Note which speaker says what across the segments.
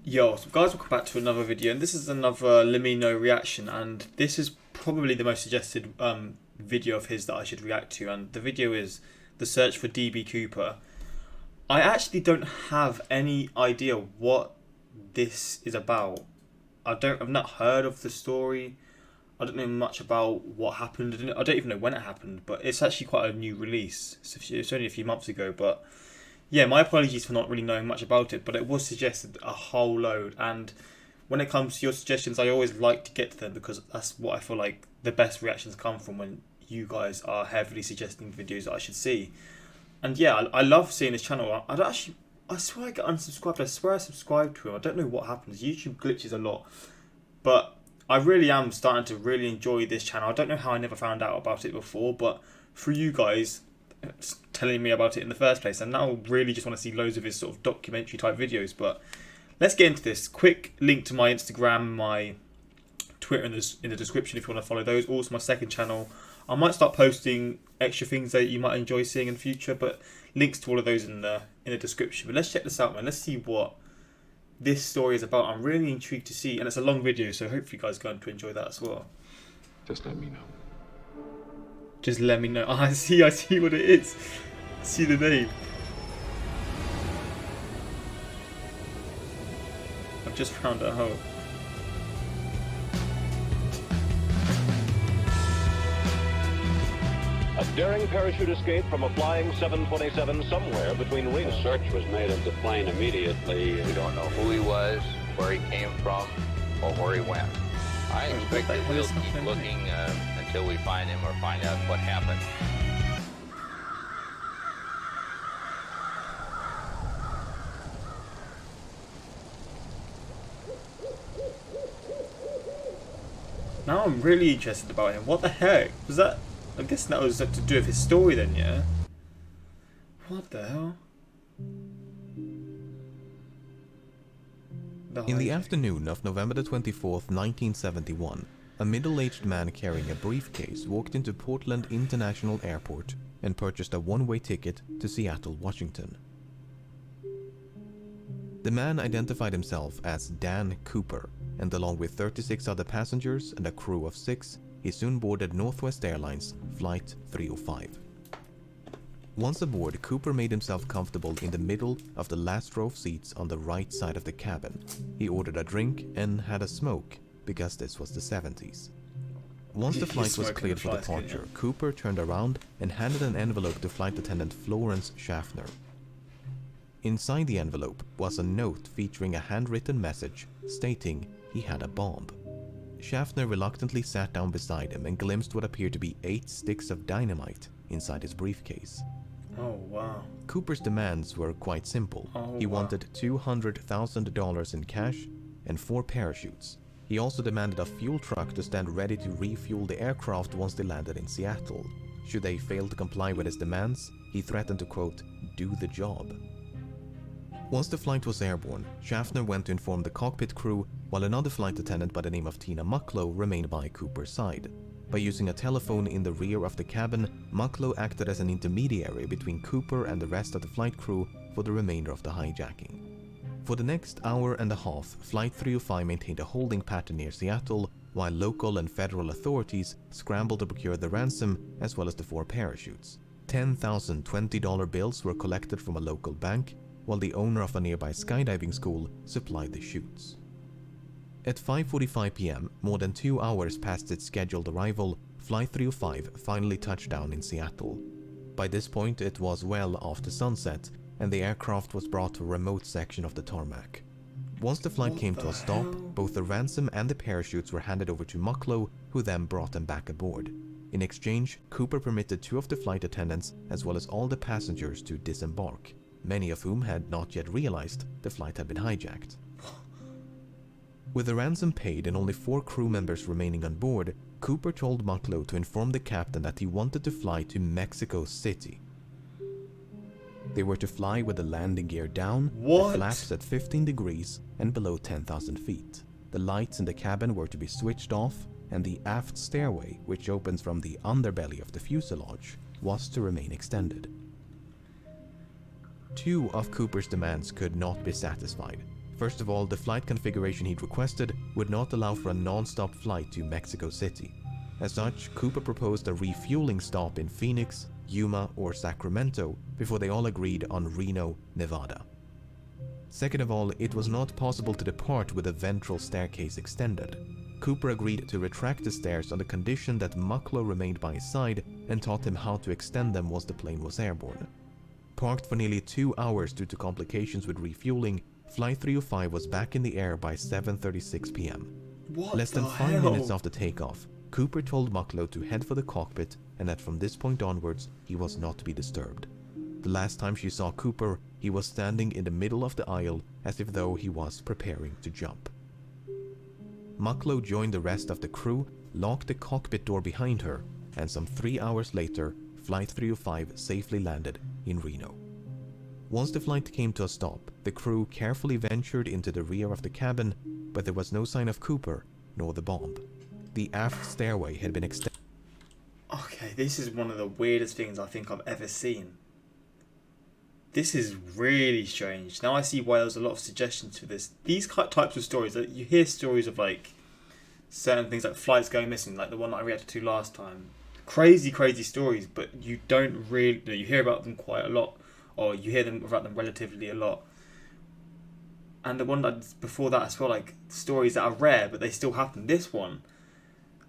Speaker 1: Yo, so guys, welcome back to another video, and this is another LEMMiNO reaction, and this is probably the most suggested video of his that I should react to, and the video is the search for DB Cooper. I actually don't have any idea what this is about. I've not heard of the story. I don't know much about what happened. I don't even know when it happened, but it's actually quite a new release. It's only a few months ago, but yeah, my apologies for not really knowing much about it, but it was suggested a whole load. And when it comes to your suggestions, I always like to get to them because that's what I feel like the best reactions come from, when you guys are heavily suggesting videos that I should see. And yeah, I love seeing this channel. I swear I get unsubscribed. I swear I subscribed to him. I don't know what happens. YouTube glitches a lot. But I really am starting to really enjoy this channel. I don't know how I never found out about it before, but for you guys telling me about it in the first place, and now I really just want to see loads of his sort of documentary type videos. But let's get into this. Quick link to my Instagram, my Twitter in the description if you want to follow those. Also my second channel. I might start posting extra things that you might enjoy seeing in the future, but links to all of those in the description. But let's check this out, man. Let's see what this story is about. I'm really intrigued to see, and it's a long video, so hopefully you guys are going to enjoy that as well.
Speaker 2: Just let me know.
Speaker 1: Just let me know. Oh, I see what it is. I see the name. I've just found a hole.
Speaker 3: A daring parachute escape from a flying 727 somewhere between Reno.
Speaker 4: A search was made of the plane immediately.
Speaker 5: We don't know who he was, where he came from, or where he went. I expect that we'll keep looking until we find him or find out what happened.
Speaker 1: Now I'm really interested about him. What the heck? Was that? I'm guessing that was to do with his story then, yeah? What the hell?
Speaker 6: In the afternoon of November the 24th, 1971, a middle-aged man carrying a briefcase walked into Portland International Airport and purchased a one-way ticket to Seattle, Washington. The man identified himself as Dan Cooper, and along with 36 other passengers and a crew of 6, he soon boarded Northwest Airlines Flight 305. Once aboard, Cooper made himself comfortable in the middle of the last row of seats on the right side of the cabin. He ordered a drink and had a smoke, because this was the 70s. Once the flight was cleared for departure, Cooper turned around and handed an envelope to flight attendant Florence Schaffner. Inside the envelope was a note featuring a handwritten message stating he had a bomb. Schaffner reluctantly sat down beside him and glimpsed what appeared to be 8 sticks of dynamite inside his briefcase.
Speaker 1: Oh, wow.
Speaker 6: Cooper's demands were quite simple. He wanted $200,000 in cash and 4 parachutes. He also demanded a fuel truck to stand ready to refuel the aircraft once they landed in Seattle. Should they fail to comply with his demands, he threatened to, quote, do the job. Once the flight was airborne, Schaffner went to inform the cockpit crew, while another flight attendant by the name of Tina Mucklow remained by Cooper's side. By using a telephone in the rear of the cabin, Mucklow acted as an intermediary between Cooper and the rest of the flight crew for the remainder of the hijacking. For the next hour and a half, Flight 305 maintained a holding pattern near Seattle, while local and federal authorities scrambled to procure the ransom as well as the 4 parachutes. 10,000 $20 bills were collected from a local bank, while the owner of a nearby skydiving school supplied the chutes. At 5:45 p.m., more than 2 hours past its scheduled arrival, Flight 305 finally touched down in Seattle. By this point, it was well after sunset, and the aircraft was brought to a remote section of the tarmac. Once the flight came to a stop, both the ransom and the parachutes were handed over to Mucklow, who then brought them back aboard. In exchange, Cooper permitted 2 of the flight attendants as well as all the passengers to disembark, many of whom had not yet realized the flight had been hijacked. With the ransom paid and only 4 crew members remaining on board, Cooper told Mucklow to inform the captain that he wanted to fly to Mexico City. They were to fly with the landing gear down, the flaps at 15 degrees and below 10,000 feet. The lights in the cabin were to be switched off, and the aft stairway, which opens from the underbelly of the fuselage, was to remain extended. 2 of Cooper's demands could not be satisfied. First of all, the flight configuration he'd requested would not allow for a non-stop flight to Mexico City. As such, Cooper proposed a refueling stop in Phoenix, Yuma, or Sacramento before they all agreed on Reno, Nevada. Second of all, it was not possible to depart with the ventral staircase extended. Cooper agreed to retract the stairs on the condition that Mucklow remained by his side and taught him how to extend them once the plane was airborne. Parked for nearly 2 hours due to complications with refueling, Flight 305 was back in the air by 7:36 p.m. Less than 5 minutes after takeoff, Cooper told Mucklow to head for the cockpit and that from this point onwards, he was not to be disturbed. The last time she saw Cooper, he was standing in the middle of the aisle as if though he was preparing to jump. Mucklow joined the rest of the crew, locked the cockpit door behind her, and some 3 hours later, Flight 305 safely landed in Reno. Once the flight came to a stop, the crew carefully ventured into the rear of the cabin, but there was no sign of Cooper nor the bomb. The aft stairway had been extended.
Speaker 1: Okay, this is one of the weirdest things I think I've ever seen. This is really strange. Now I see why there's a lot of suggestions for this. These types of stories, that you hear stories of like certain things like flights going missing, like the one that I reacted to last time. Crazy stories, but you don't really, you hear about them quite a lot, or you hear them about them relatively a lot. And the one that's before that as well, like stories that are rare but they still happen. This one,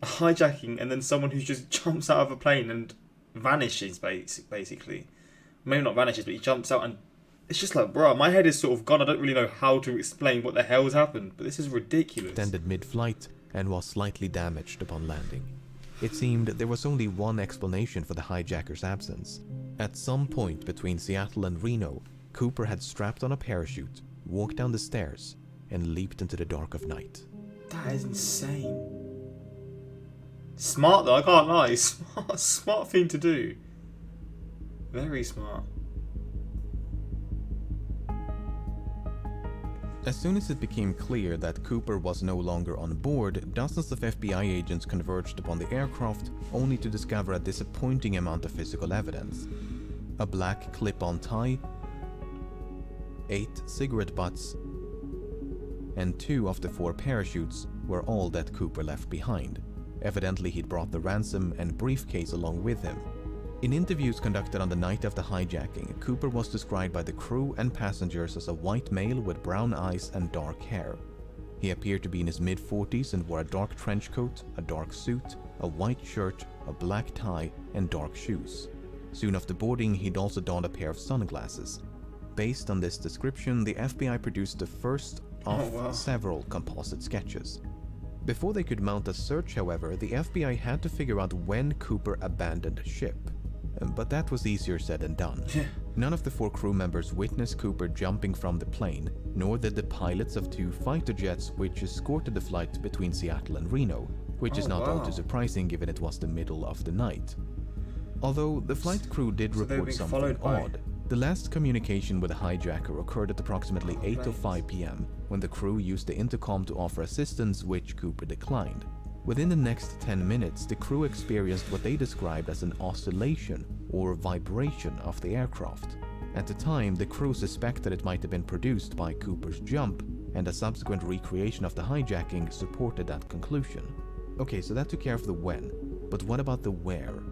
Speaker 1: a hijacking and then someone who just jumps out of a plane and vanishes basically. Maybe not vanishes, but he jumps out and it's just like, bro, my head is sort of gone. I don't really know how to explain what the hell has happened, but this is ridiculous.
Speaker 6: Extended mid-flight and was slightly damaged upon landing. It seemed there was only one explanation for the hijacker's absence. At some point between Seattle and Reno, Cooper had strapped on a parachute, walked down the stairs, and leaped into the dark of night.
Speaker 1: That is insane. Smart though, I can't lie. Smart thing to do. Very smart.
Speaker 6: As soon as it became clear that Cooper was no longer on board, dozens of FBI agents converged upon the aircraft, only to discover a disappointing amount of physical evidence. A black clip-on tie, 8 cigarette butts, and 2 of the 4 parachutes were all that Cooper left behind. Evidently, he'd brought the ransom and briefcase along with him. In interviews conducted on the night of the hijacking, Cooper was described by the crew and passengers as a white male with brown eyes and dark hair. He appeared to be in his mid-40s and wore a dark trench coat, a dark suit, a white shirt, a black tie, and dark shoes. Soon after boarding, he'd also donned a pair of sunglasses. Based on this description, the FBI produced the first of several composite sketches. Before they could mount a search, however, the FBI had to figure out when Cooper abandoned ship. But that was easier said than done. None of the 4 crew members witnessed Cooper jumping from the plane, nor did the pilots of 2 fighter jets which escorted the flight between Seattle and Reno, which is not all too surprising given it was the middle of the night. Although the flight crew did report something odd. The last communication with the hijacker occurred at approximately 8:05 p.m. when the crew used the intercom to offer assistance, which Cooper declined. Within the next 10 minutes, the crew experienced what they described as an oscillation or vibration of the aircraft. At the time, the crew suspected it might have been produced by Cooper's jump, and a subsequent recreation of the hijacking supported that conclusion. Okay, so that took care of the when, but what about the where?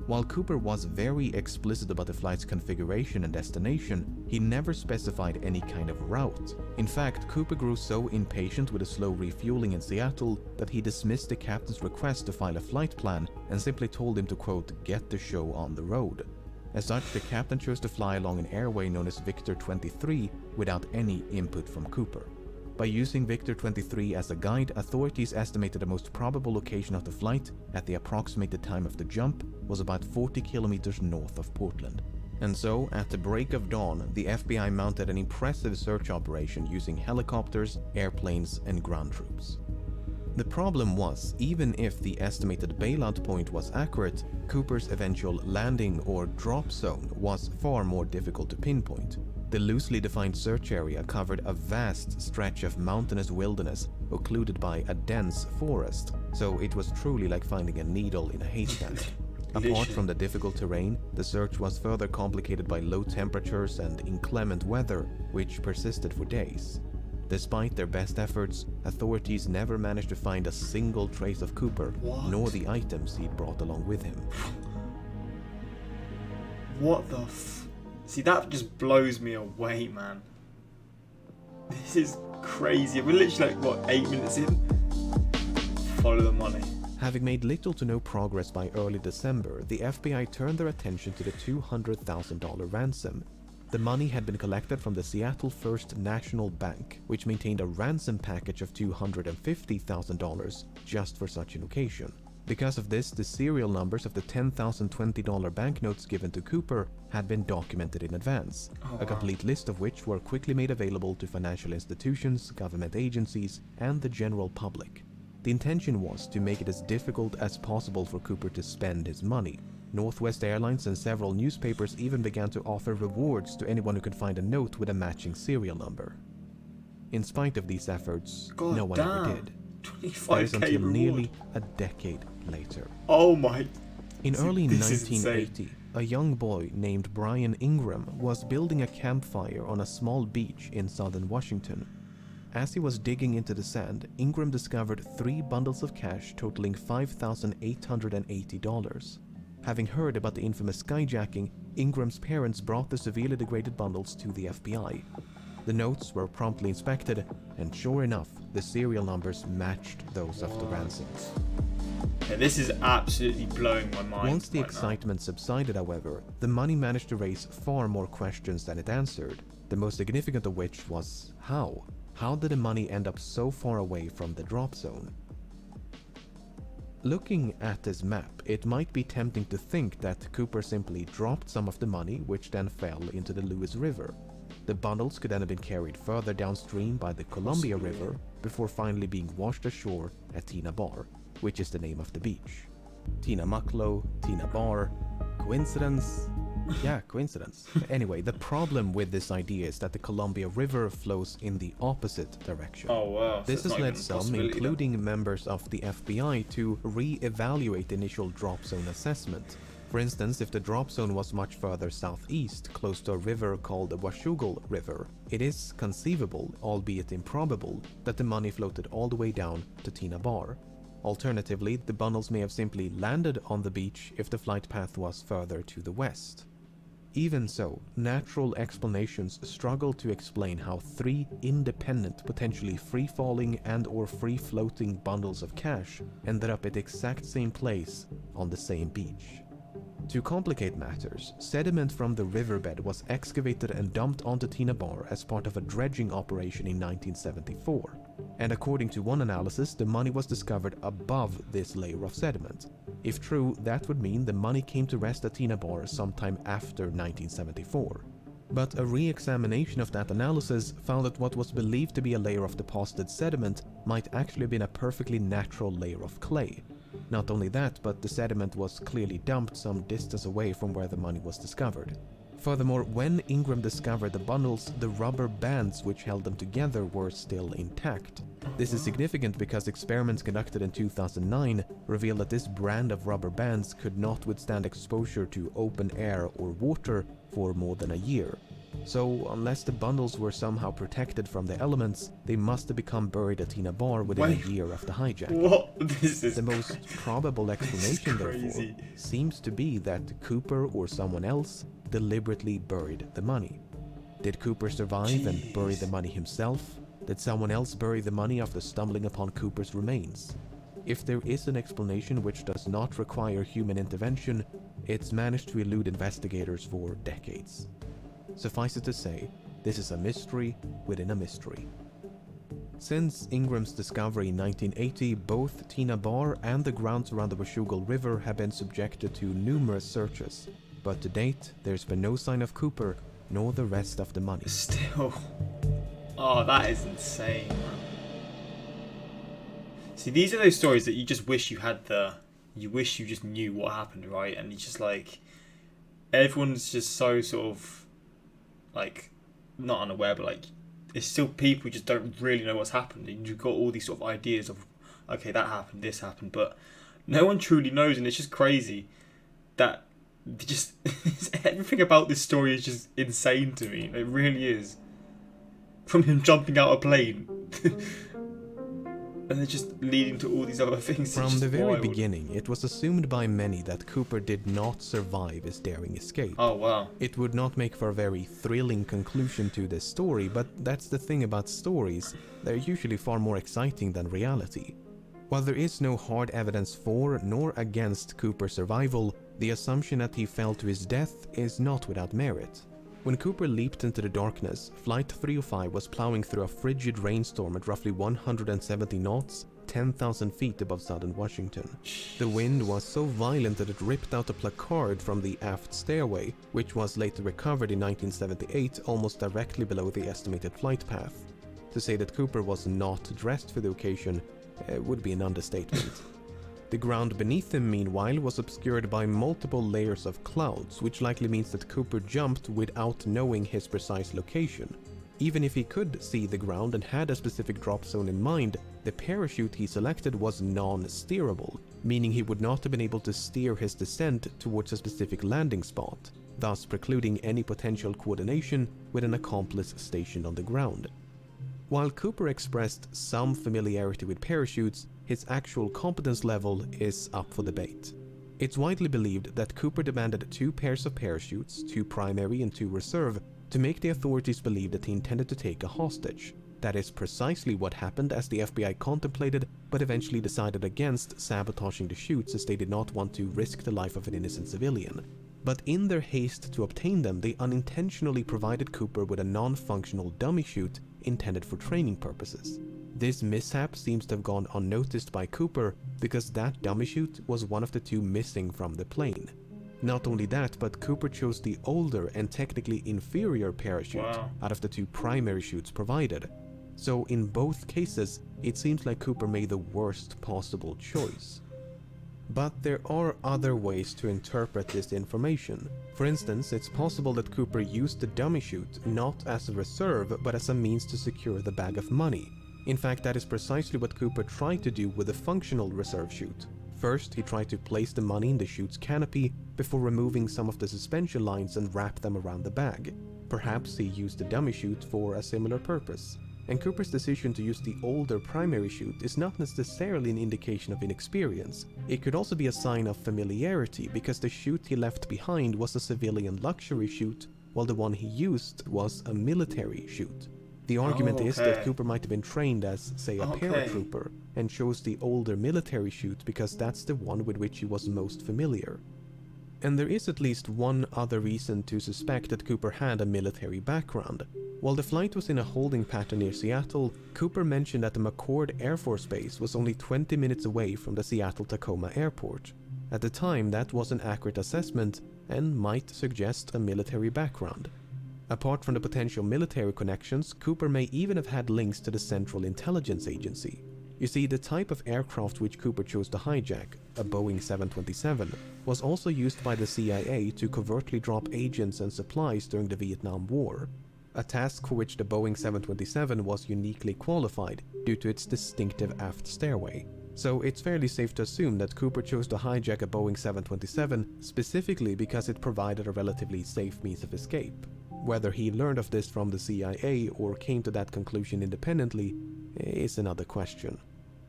Speaker 6: While Cooper was very explicit about the flight's configuration and destination, he never specified any kind of route. In fact, Cooper grew so impatient with the slow refueling in Seattle that he dismissed the captain's request to file a flight plan and simply told him to, quote, get the show on the road. As such, the captain chose to fly along an airway known as Victor 23 without any input from Cooper. By using Victor 23 as a guide, authorities estimated the most probable location of the flight at the approximated time of the jump was about 40 kilometers north of Portland. And so, at the break of dawn, the FBI mounted an impressive search operation using helicopters, airplanes, and ground troops. The problem was, even if the estimated bailout point was accurate, Cooper's eventual landing or drop zone was far more difficult to pinpoint. The loosely defined search area covered a vast stretch of mountainous wilderness occluded by a dense forest, so it was truly like finding a needle in a haystack. Apart from the difficult terrain, the search was further complicated by low temperatures and inclement weather, which persisted for days. Despite their best efforts, authorities never managed to find a single trace of Cooper, nor the items he'd brought along with him.
Speaker 1: What the See, that just blows me away, man. This is crazy. We're literally like, what, 8 minutes in? Follow the money.
Speaker 6: Having made little to no progress by early December, the FBI turned their attention to the $200,000 ransom. The money had been collected from the Seattle First National Bank, which maintained a ransom package of $250,000 just for such an occasion. Because of this, the serial numbers of the $10,020 banknotes given to Cooper had been documented in advance, a complete list of which were quickly made available to financial institutions, government agencies, and the general public. The intention was to make it as difficult as possible for Cooper to spend his money. Northwest Airlines and several newspapers even began to offer rewards to anyone who could find a note with a matching serial number. In spite of these efforts, no one ever did. That is until nearly a decade later.
Speaker 1: Oh my...
Speaker 6: In early 1980, a young boy named Brian Ingram was building a campfire on a small beach in southern Washington. As he was digging into the sand, Ingram discovered 3 bundles of cash totaling $5,880. Having heard about the infamous skyjacking, Ingram's parents brought the severely degraded bundles to the FBI. The notes were promptly inspected, and sure enough, the serial numbers matched those of the ransoms.
Speaker 1: Yeah, this is absolutely blowing my mind.
Speaker 6: Once the excitement subsided, however, the money managed to raise far more questions than it answered, the most significant of which was how? How did the money end up so far away from the drop zone? Looking at this map, it might be tempting to think that Cooper simply dropped some of the money, which then fell into the Lewis River. The bundles could then have been carried further downstream by the Columbia River before finally being washed ashore at Tina Bar, which is the name of the beach. Tina Mucklow, Tina Bar. Coincidence? Yeah, coincidence. Anyway, the problem with this idea is that the Columbia River flows in the opposite direction.
Speaker 1: Oh wow.
Speaker 6: This has led some, including members of the FBI, to re-evaluate the initial drop zone assessment. For instance, if the drop zone was much further southeast, close to a river called the Washougal River, it is conceivable, albeit improbable, that the money floated all the way down to Tina Bar. Alternatively, the bundles may have simply landed on the beach if the flight path was further to the west. Even so, natural explanations struggle to explain how 3 independent, potentially free-falling and/or free-floating bundles of cash ended up at the exact same place on the same beach. To complicate matters, sediment from the riverbed was excavated and dumped onto Tina Bar as part of a dredging operation in 1974. And according to one analysis, the money was discovered above this layer of sediment. If true, that would mean the money came to rest at Tina Bar sometime after 1974. But a re-examination of that analysis found that what was believed to be a layer of deposited sediment might actually have been a perfectly natural layer of clay. Not only that, but the sediment was clearly dumped some distance away from where the money was discovered. Furthermore, when Ingram discovered the bundles, the rubber bands which held them together were still intact. This is significant because experiments conducted in 2009 revealed that this brand of rubber bands could not withstand exposure to open air or water for more than a year. So, unless the bundles were somehow protected from the elements, they must have become buried at Tina Bar within a year of the hijack.
Speaker 1: What? This is
Speaker 6: the most probable explanation, therefore, seems to be that Cooper or someone else deliberately buried the money. Did Cooper survive and bury the money himself? Did someone else bury the money after stumbling upon Cooper's remains? If there is an explanation which does not require human intervention, it's managed to elude investigators for decades. Suffice it to say, this is a mystery within a mystery. Since Ingram's discovery in 1980, both Tina Bar and the grounds around the Washougal River have been subjected to numerous searches, but to date, there's been no sign of Cooper nor the rest of the money.
Speaker 1: Still. Oh, that is insane, man. See, these are those stories that you just wish you had you wish you just knew what happened, right? And it's just like, everyone's just so sort of, like, not unaware, but like, it's still people who just don't really know what's happened. And you've got all these sort of ideas of, okay, that happened, this happened, but no one truly knows. And it's just crazy that everything about this story is just insane to me. It really is. from him jumping out a plane. And they're just leading to all these other things.
Speaker 6: From the very beginning, it was assumed by many that Cooper did not survive his daring escape.
Speaker 1: Oh, wow.
Speaker 6: It would not make for a very thrilling conclusion to this story, but that's the thing about stories. They're usually far more exciting than reality. While there is no hard evidence for nor against Cooper's survival, the assumption that he fell to his death is not without merit. When Cooper leaped into the darkness, Flight 305 was plowing through a frigid rainstorm at roughly 170 knots, 10,000 feet above southern Washington. The wind was so violent that it ripped out a placard from the aft stairway, which was later recovered in 1978 almost directly below the estimated flight path. To say that Cooper was not dressed for the occasion would be an understatement. The ground beneath him, meanwhile, was obscured by multiple layers of clouds, which likely means that Cooper jumped without knowing his precise location. Even if he could see the ground and had a specific drop zone in mind, the parachute he selected was non-steerable, meaning he would not have been able to steer his descent towards a specific landing spot, thus precluding any potential coordination with an accomplice stationed on the ground. While Cooper expressed some familiarity with parachutes, his actual competence level is up for debate. It's widely believed that Cooper demanded 2 pairs of parachutes, 2 primary and 2 reserve, to make the authorities believe that he intended to take a hostage. That is precisely what happened, as the FBI contemplated but eventually decided against sabotaging the chutes, as they did not want to risk the life of an innocent civilian. But in their haste to obtain them, they unintentionally provided Cooper with a non-functional dummy chute intended for training purposes. This mishap seems to have gone unnoticed by Cooper because that dummy chute was one of the 2 missing from the plane. Not only that, but Cooper chose the older and technically inferior parachute out of the 2 primary chutes provided. So in both cases, it seems like Cooper made the worst possible choice. But there are other ways to interpret this information. For instance, it's possible that Cooper used the dummy chute not as a reserve but as a means to secure the bag of money. In fact, that is precisely what Cooper tried to do with the functional reserve chute. First, he tried to place the money in the chute's canopy before removing some of the suspension lines and wrap them around the bag. Perhaps he used the dummy chute for a similar purpose. And Cooper's decision to use the older primary chute is not necessarily an indication of inexperience. It could also be a sign of familiarity, because the chute he left behind was a civilian luxury chute, while the one he used was a military chute. The argument is that Cooper might have been trained as, say, a paratrooper, and chose the older military chute because that's the one with which he was most familiar. And there is at least one other reason to suspect that Cooper had a military background. While the flight was in a holding pattern near Seattle, Cooper mentioned that the McCord Air Force Base was only 20 minutes away from the Seattle-Tacoma airport. At the time, that was an accurate assessment and might suggest a military background. Apart from the potential military connections, Cooper may even have had links to the Central Intelligence Agency. You see, the type of aircraft which Cooper chose to hijack, a Boeing 727, was also used by the CIA to covertly drop agents and supplies during the Vietnam War, a task for which the Boeing 727 was uniquely qualified due to its distinctive aft stairway. So it's fairly safe to assume that Cooper chose to hijack a Boeing 727 specifically because it provided a relatively safe means of escape. Whether he learned of this from the CIA or came to that conclusion independently is another question.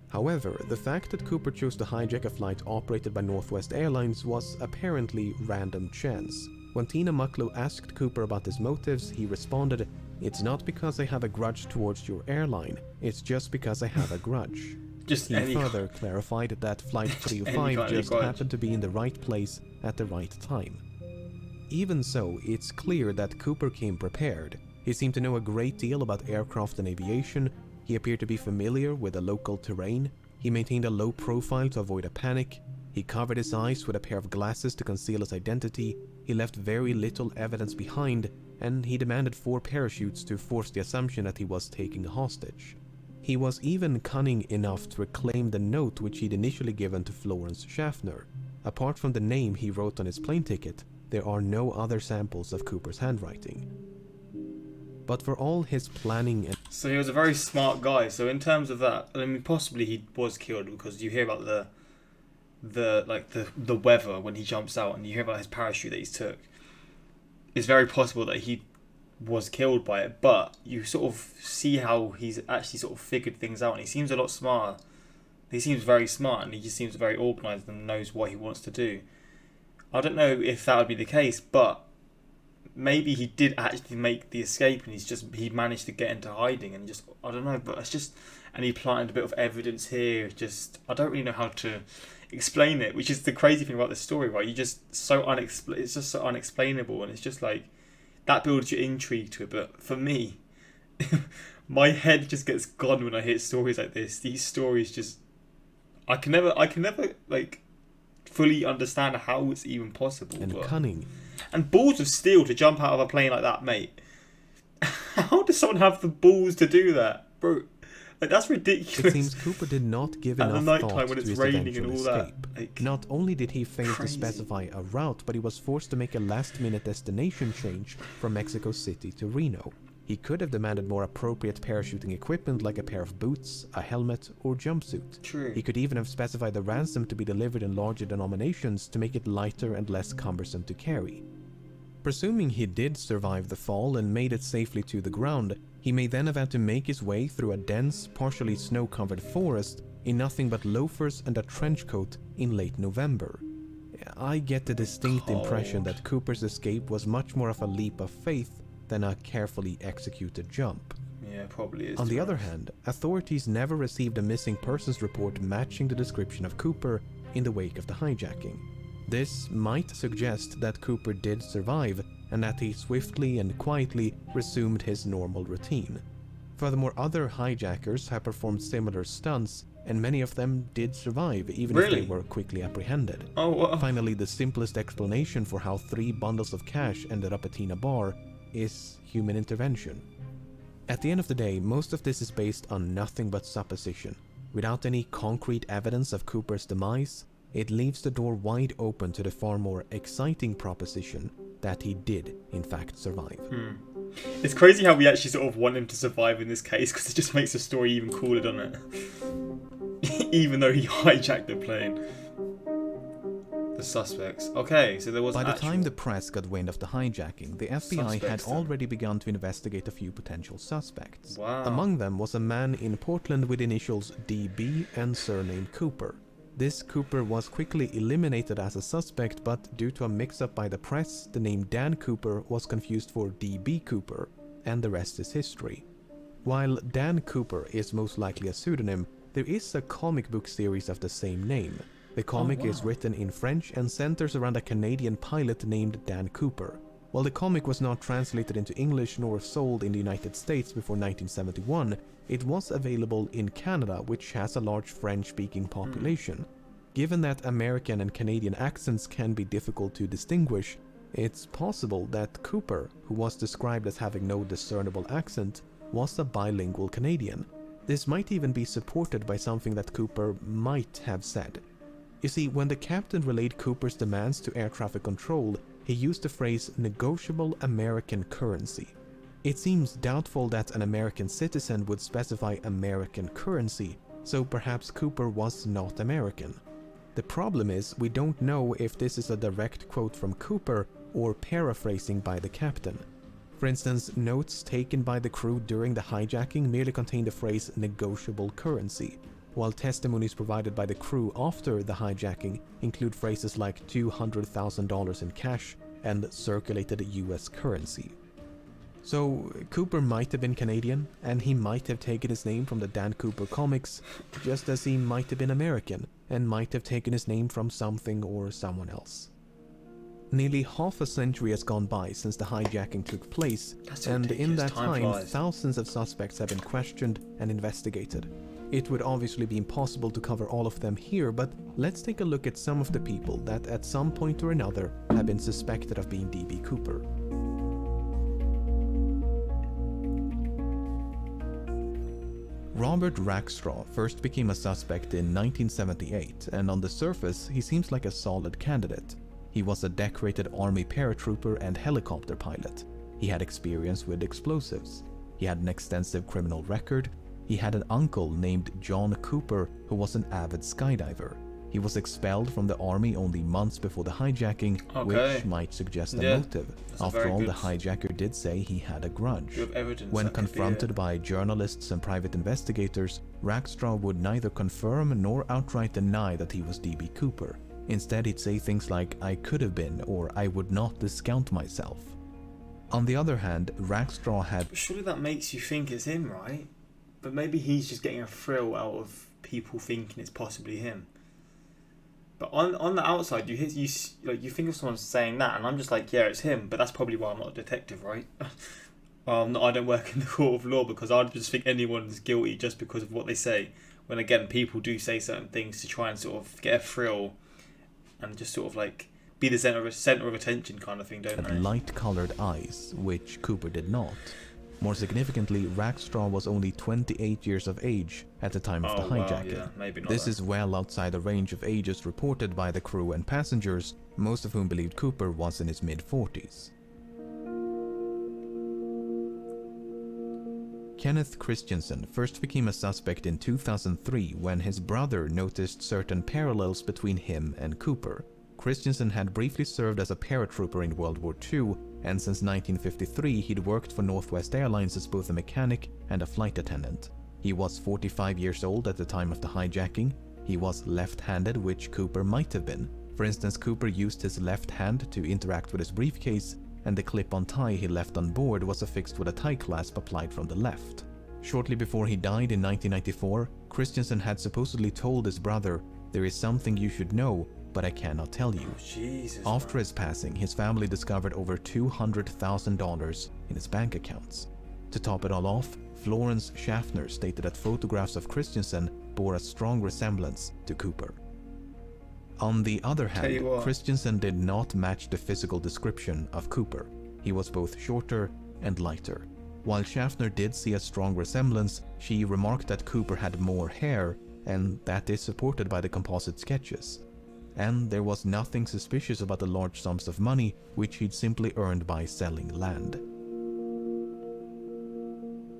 Speaker 6: However, the fact that Cooper chose to hijack a flight operated by Northwest Airlines was apparently random chance. When Tina Mucklow asked Cooper about his motives, he responded, "It's not because I have a grudge towards your airline, it's just because I have a grudge." He further clarified that Flight 305 just happened to be in the right place at the right time. Even so, it's clear that Cooper came prepared. He seemed to know a great deal about aircraft and aviation. He appeared to be familiar with the local terrain. He maintained a low profile to avoid a panic. He covered his eyes with a pair of glasses to conceal his identity. He left very little evidence behind, and he demanded 4 parachutes to force the assumption that he was taking a hostage. He was even cunning enough to reclaim the note which he'd initially given to Florence Schaffner. Apart from the name he wrote on his plane ticket, there are no other samples of Cooper's handwriting. But for all his planning and...
Speaker 1: So he was a very smart guy. So in terms of that, I mean, possibly he was killed because you hear about the weather when he jumps out, and you hear about his parachute that he took. It's very possible that he was killed by it, but you sort of see how he's actually sort of figured things out, and he seems a lot smarter. He seems very smart, and he just seems very organised and knows what he wants to do. I don't know if that would be the case, but maybe he did actually make the escape, and he managed to get into hiding, and just, I don't know, but it's just, and he planted a bit of evidence here. Just, I don't really know how to explain it, which is the crazy thing about this story, right? It's just so unexplainable, and it's just like that builds your intrigue to it. But for me, my head just gets gone when I hear stories like this. These stories just, I can never like fully understand how it's even possible.
Speaker 6: And cunning.
Speaker 1: And balls of steel to jump out of a plane like that, mate. How does someone have the balls to do that, bro? Like, that's ridiculous.
Speaker 6: It seems Cooper did not give
Speaker 1: At
Speaker 6: enough
Speaker 1: the night
Speaker 6: thought
Speaker 1: time when
Speaker 6: to
Speaker 1: it's
Speaker 6: his
Speaker 1: raining
Speaker 6: eventual
Speaker 1: and all that,
Speaker 6: escape.
Speaker 1: like,
Speaker 6: Not only did he fail to
Speaker 1: crazy.
Speaker 6: specify a route, but he was forced to make a last-minute destination change from Mexico City to Reno. He could have demanded more appropriate parachuting equipment like a pair of boots, a helmet, or jumpsuit.
Speaker 1: True.
Speaker 6: He could even have specified the ransom to be delivered in larger denominations to make it lighter and less cumbersome to carry. Presuming he did survive the fall and made it safely to the ground, he may then have had to make his way through a dense, partially snow-covered forest in nothing but loafers and a trench coat in late November. I get the distinct impression that Cooper's escape was much more of a leap of faith than a carefully executed jump.
Speaker 1: Yeah, probably is.
Speaker 6: On the other hand, authorities never received a missing persons report matching the description of Cooper in the wake of the hijacking. This might suggest that Cooper did survive and that he swiftly and quietly resumed his normal routine. Furthermore, other hijackers have performed similar stunts, and many of them did survive, even if they were quickly apprehended.
Speaker 1: Oh, wow.
Speaker 6: Finally, the simplest explanation for how 3 bundles of cash ended up at Tina Bar is human intervention. At the end of the day, most of this is based on nothing but supposition. Without any concrete evidence of Cooper's demise, it leaves the door wide open to the far more exciting proposition that he did, in fact, survive.
Speaker 1: It's crazy how we actually sort of want him to survive in this case, because it just makes the story even cooler, doesn't it? Even though he hijacked the plane. The suspects. Okay, so there was
Speaker 6: By the time the press got wind of the hijacking, the FBI had
Speaker 1: Suspects, then.
Speaker 6: already begun to investigate a few potential suspects.
Speaker 1: Wow.
Speaker 6: Among them was a man in Portland with initials DB and surname Cooper. This Cooper was quickly eliminated as a suspect, but due to a mix-up by the press, the name Dan Cooper was confused for DB Cooper, and the rest is history. While Dan Cooper is most likely a pseudonym, there is a comic book series of the same name. The comic is written in French and centers around a Canadian pilot named Dan Cooper. While the comic was not translated into English nor sold in the United States before 1971, it was available in Canada, which has a large French-speaking population. Given that American and Canadian accents can be difficult to distinguish, it's possible that Cooper, who was described as having no discernible accent, was a bilingual Canadian. This might even be supported by something that Cooper might have said. You see, when the captain relayed Cooper's demands to air traffic control, he used the phrase negotiable American currency. It seems doubtful that an American citizen would specify American currency, so perhaps Cooper was not American. The problem is, we don't know if this is a direct quote from Cooper or paraphrasing by the captain. For instance, notes taken by the crew during the hijacking merely contain the phrase negotiable currency, while testimonies provided by the crew after the hijacking include phrases like $200,000 in cash and circulated US currency. So Cooper might have been Canadian, and he might have taken his name from the Dan Cooper comics, just as he might have been American, and might have taken his name from something or someone else. Nearly half a century has gone by since the hijacking took place, and in that time, thousands of suspects have been questioned and investigated. It would obviously be impossible to cover all of them here, but let's take a look at some of the people that at some point or another have been suspected of being DB Cooper. Robert Rackstraw first became a suspect in 1978, and on the surface, he seems like a solid candidate. He was a decorated Army paratrooper and helicopter pilot. He had experience with explosives. He had an extensive criminal record. He had an uncle named John Cooper who was an avid skydiver. He He was expelled from the army only months before the hijacking, which might suggest a motive. After all, the hijacker did say he had a grudge. When confronted by journalists and private investigators, Rackstraw would neither confirm nor outright deny that he was D.B. Cooper. Instead, he'd say things like, "I could have been," or "I would not discount myself." On the other hand, Rackstraw had...
Speaker 1: But surely that makes you think it's him, right? But maybe he's just getting a thrill out of people thinking it's possibly him. But on the outside, you think of someone saying that, and I'm just like, yeah, it's him. But that's probably why I'm not a detective, right? I don't work in the court of law, because I'd just think anyone's guilty just because of what they say. When again, people do say certain things to try and sort of get a thrill, and just sort of like be the center of attention kind of thing, don't they?
Speaker 6: Light-colored eyes, which Cooper did not. More significantly, Rackstraw was only 28 years of age at the time of the hijacking.
Speaker 1: Yeah, maybe not.
Speaker 6: This is well outside the range of ages reported by the crew and passengers, most of whom believed Cooper was in his mid-40s. Kenneth Christensen first became a suspect in 2003 when his brother noticed certain parallels between him and Cooper. Christensen had briefly served as a paratrooper in World War II, and since 1953 he'd worked for Northwest Airlines as both a mechanic and a flight attendant. He was 45 years old at the time of the hijacking. He was left-handed, which Cooper might have been. For instance, Cooper used his left hand to interact with his briefcase, and the clip-on tie he left on board was affixed with a tie clasp applied from the left. Shortly before he died in 1994, Christensen had supposedly told his brother, "There is something you should know, but I cannot tell you." After his passing, his family discovered over $200,000 in his bank accounts. To top it all off, Florence Schaffner stated that photographs of Christensen bore a strong resemblance to Cooper. On the other hand, Christensen did not match the physical description of Cooper. He was both shorter and lighter. While Schaffner did see a strong resemblance, she remarked that Cooper had more hair, and that is supported by the composite sketches. And there was nothing suspicious about the large sums of money which he'd simply earned by selling land.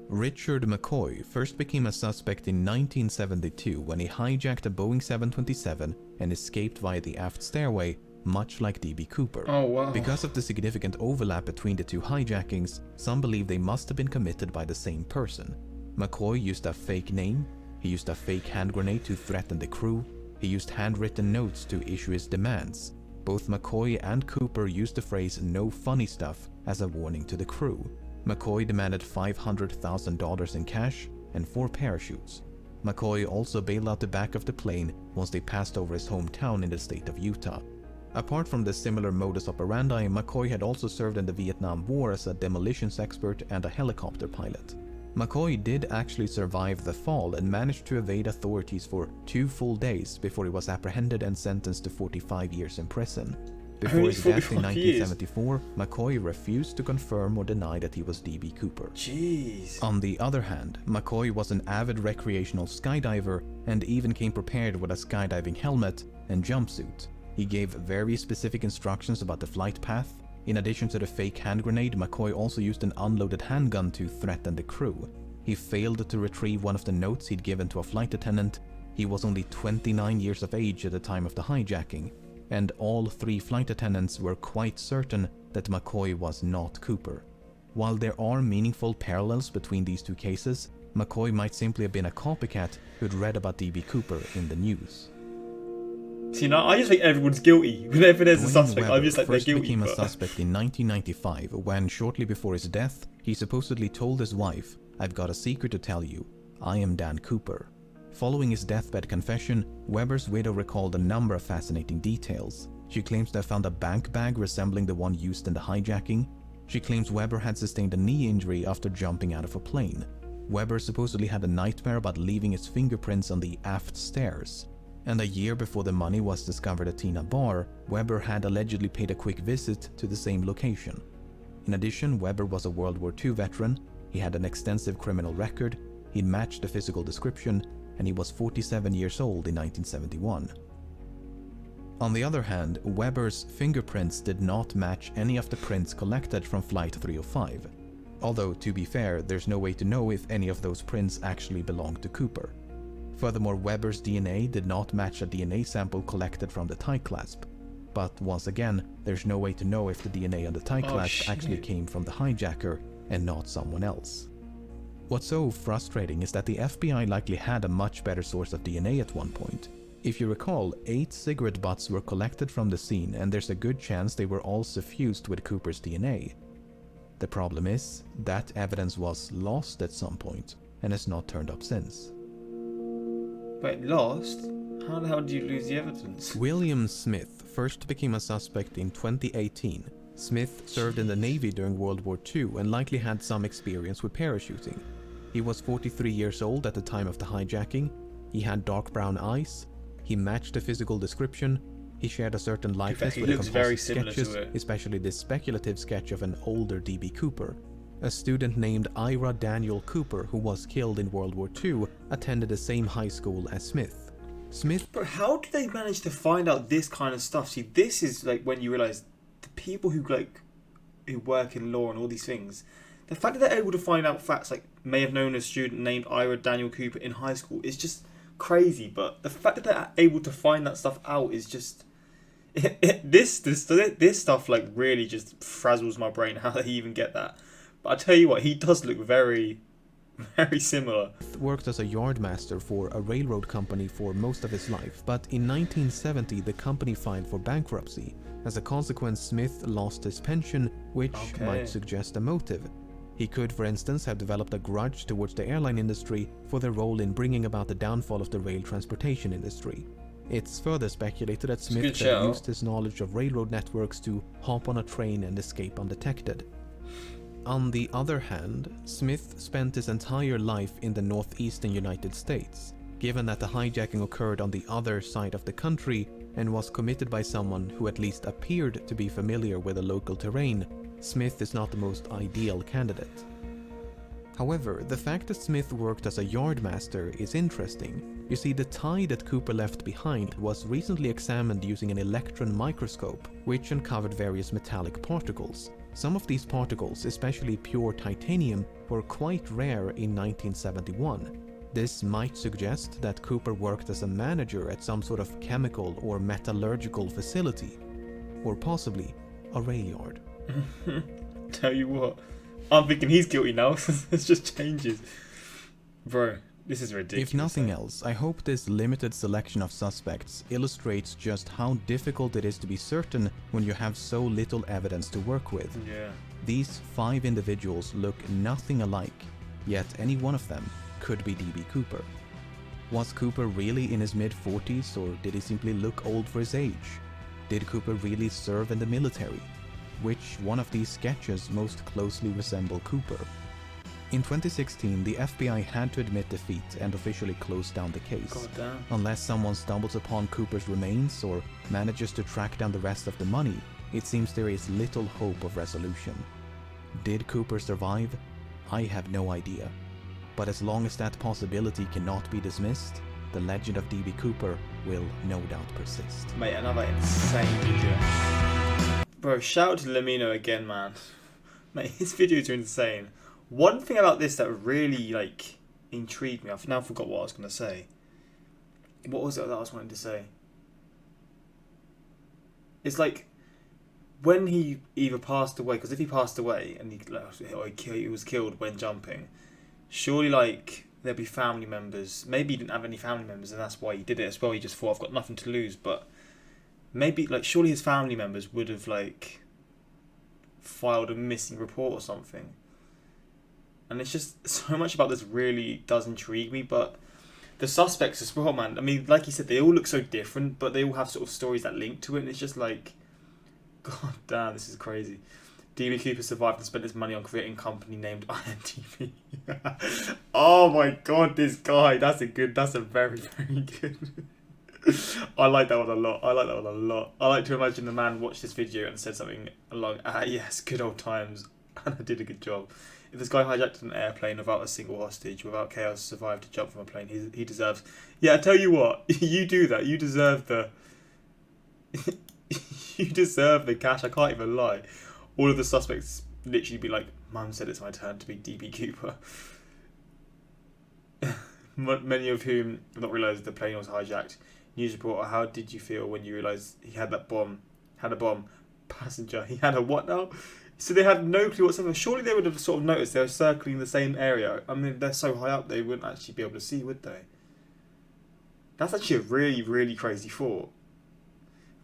Speaker 6: Richard McCoy first became a suspect in 1972 when he hijacked a Boeing 727 and escaped via the aft stairway, much like D.B. Cooper. Because of the significant overlap between the two hijackings, some believe they must have been committed by the same person. McCoy used a fake name, he used a fake hand grenade to threaten the crew, he used handwritten notes to issue his demands. Both McCoy and Cooper used the phrase "no funny stuff" as a warning to the crew. McCoy demanded $500,000 in cash and 4 parachutes. McCoy also bailed out the back of the plane once they passed over his hometown in the state of Utah. Apart from the similar modus operandi, McCoy had also served in the Vietnam War as a demolitions expert and a helicopter pilot. McCoy did actually survive the fall and managed to evade authorities for 2 full days before he was apprehended and sentenced to 45 years in prison. Before his death in 1974, McCoy refused to confirm or deny that he was D.B. Cooper. On the other hand, McCoy was an avid recreational skydiver and even came prepared with a skydiving helmet and jumpsuit. He gave very specific instructions about the flight path. In addition to the fake hand grenade, McCoy also used an unloaded handgun to threaten the crew. He failed to retrieve one of the notes he'd given to a flight attendant. He was only 29 years of age at the time of the hijacking, and all 3 flight attendants were quite certain that McCoy was not Cooper. While there are meaningful parallels between these 2 cases, McCoy might simply have been a copycat who'd read about D.B. Cooper in the news.
Speaker 1: See, now I just think everyone's guilty. Whenever there's a suspect, I'm just like, they're guilty.
Speaker 6: Became a suspect in 1995 when, shortly before his death, he supposedly told his wife, "I've got a secret to tell you. I am Dan Cooper." Following his deathbed confession, Weber's widow recalled a number of fascinating details. She claims to have found a bank bag resembling the one used in the hijacking. She claims Weber had sustained a knee injury after jumping out of a plane. Weber supposedly had a nightmare about leaving his fingerprints on the aft stairs. And a year before the money was discovered at Tina Bar, Weber had allegedly paid a quick visit to the same location. In addition, Weber was a World War II veteran, he had an extensive criminal record, he'd matched the physical description, and he was 47 years old in 1971. On the other hand, Weber's fingerprints did not match any of the prints collected from Flight 305. Although, to be fair, there's no way to know if any of those prints actually belonged to Cooper. Furthermore, Weber's DNA did not match a DNA sample collected from the tie clasp. But once again, there's no way to know if the DNA on the tie clasp actually came from the hijacker and not someone else. What's so frustrating is that the FBI likely had a much better source of DNA at one point. If you recall, 8 cigarette butts were collected from the scene, and there's a good chance they were all suffused with Cooper's DNA. The problem is, that evidence was lost at some point, and has not turned up since.
Speaker 1: Wait, lost? How the hell did you lose the evidence?
Speaker 6: William Smith first became a suspect in 2018. Smith served in the Navy during World War II and likely had some experience with parachuting. He was 43 years old at the time of the hijacking. He had dark brown eyes. He matched the physical description. He shared a certain likeness with the composite sketches, especially this speculative sketch of an older D.B. Cooper. A student named Ira Daniel Cooper, who was killed in World War II, attended the same high school as Smith.
Speaker 1: But how do they manage to find out this kind of stuff? See, this is like when you realise the people who work in law and all these things, the fact that they're able to find out facts like may have known a student named Ira Daniel Cooper in high school is just crazy. But the fact that they're able to find that stuff out is just this stuff like really just frazzles my brain. How they even get that? But I tell you what, he does look very, very similar.
Speaker 6: Worked as a yardmaster for a railroad company for most of his life, but in 1970 the company filed for bankruptcy. As a consequence, Smith lost his pension, which might suggest a motive. He could, for instance, have developed a grudge towards the airline industry for their role in bringing about the downfall of the rail transportation industry. It's further speculated that Smith used his knowledge of railroad networks to hop on a train and escape undetected. On the other hand, Smith spent his entire life in the northeastern United States. Given that the hijacking occurred on the other side of the country and was committed by someone who at least appeared to be familiar with the local terrain, Smith is not the most ideal candidate. However, the fact that Smith worked as a yardmaster is interesting. You see, the tie that Cooper left behind was recently examined using an electron microscope, which uncovered various metallic particles. Some of these particles, especially pure titanium, were quite rare in 1971. This might suggest that Cooper worked as a manager at some sort of chemical or metallurgical facility, or possibly a rail yard.
Speaker 1: Tell you what, I'm thinking he's guilty now. It just changes. Bro, this is ridiculous.
Speaker 6: If nothing else, I hope this limited selection of suspects illustrates just how difficult it is to be certain when you have so little evidence to work with.
Speaker 1: Yeah.
Speaker 6: These 5 individuals look nothing alike, yet any one of them could be D.B. Cooper. Was Cooper really in his mid-40s, or did he simply look old for his age? Did Cooper really serve in the military? Which one of these sketches most closely resemble Cooper? In 2016, the FBI had to admit defeat and officially close down the case. Unless someone stumbles upon Cooper's remains or manages to track down the rest of the money, it seems there is little hope of resolution. Did Cooper survive? I have no idea. But as long as that possibility cannot be dismissed, the legend of D.B. Cooper will no doubt persist.
Speaker 1: Mate, another insane video. Bro, shout out to LEMMiNO again, man. Mate, his videos are insane. One thing about this that really, intrigued me, I've now forgot what I was going to say. What was it that I was wanting to say? It's like, when he either passed away, because if he passed away and he was killed when jumping, surely, there'd be family members. Maybe he didn't have any family members and that's why he did it as well. He just thought, I've got nothing to lose. But maybe, surely his family members would have, filed a missing report or something. And it's just, so much about this really does intrigue me. But the suspects as well, man. I mean, like you said, they all look so different, but they all have sort of stories that link to it. And it's just God damn, this is crazy. D.B. Cooper survived and spent his money on creating a company named IMDb. Oh my god, this guy. That's a very, very good. I like that one a lot. I like to imagine the man watched this video and said something along, yes, good old times, and I did a good job. If this guy hijacked an airplane without a single hostage, without chaos, survived to jump from a plane, he deserves... Yeah, I tell you what, you do that. You deserve the... you deserve the cash, I can't even lie. All of the suspects literally be like, Mum said it's my turn to be D.B. Cooper. many of whom have not realised the plane was hijacked. News reporter, how did you feel when you realised he had that bomb? Had a bomb. Passenger, he had a what now? So they had no clue whatsoever. Surely they would have sort of noticed they were circling the same area. I mean, they're so high up they wouldn't actually be able to see, would they? That's actually a really, really crazy thought.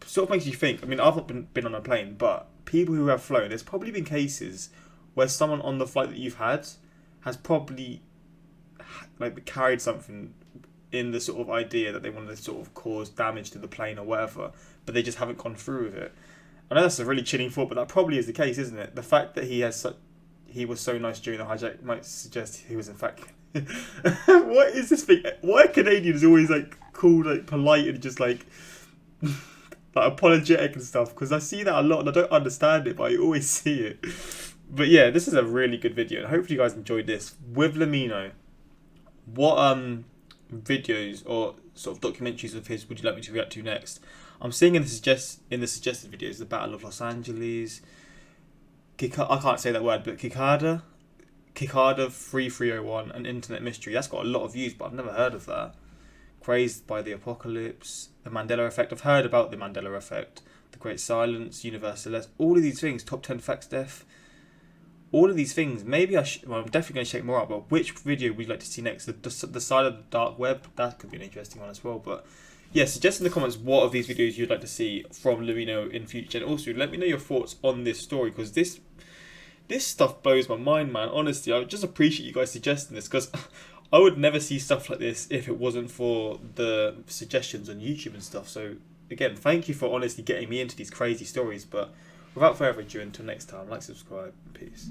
Speaker 1: Sort of makes you think. I mean, I've not been on a plane, but people who have flown, there's probably been cases where someone on the flight that you've had has probably like carried something in the sort of idea that they wanted to sort of cause damage to the plane or whatever, but they just haven't gone through with it. I know that's a really chilling thought, but that probably is the case, isn't it? The fact that he was so nice during the hijack might suggest he was in fact. What is this thing? Why are Canadians always like cool, like polite, and just like apologetic and stuff? Because I see that a lot and I don't understand it, but I always see it. But yeah, this is a really good video, and hopefully you guys enjoyed this with LEMMiNO. What videos or sort of documentaries of his would you like me to react to next? I'm seeing in the suggested videos the Battle of Los Angeles, I can't say that word, but Kikada 3301, an internet mystery. That's got a lot of views, but I've never heard of that. Crazed by the Apocalypse, the Mandela Effect. I've heard about the Mandela Effect, the Great Silence, Universalist. All of these things, top 10 facts, death. All of these things. Maybe I'm definitely going to check more out. But which video would you like to see next? The side of the dark web. That could be an interesting one as well. But yeah, suggest in the comments what of these videos you'd like to see from LEMMiNO in future, and also let me know your thoughts on this story, because this stuff blows my mind, man. Honestly, I just appreciate you guys suggesting this, because I would never see stuff like this if it wasn't for the suggestions on YouTube and stuff. So again, thank you for honestly getting me into these crazy stories. But without further ado, until next time, like, subscribe, peace.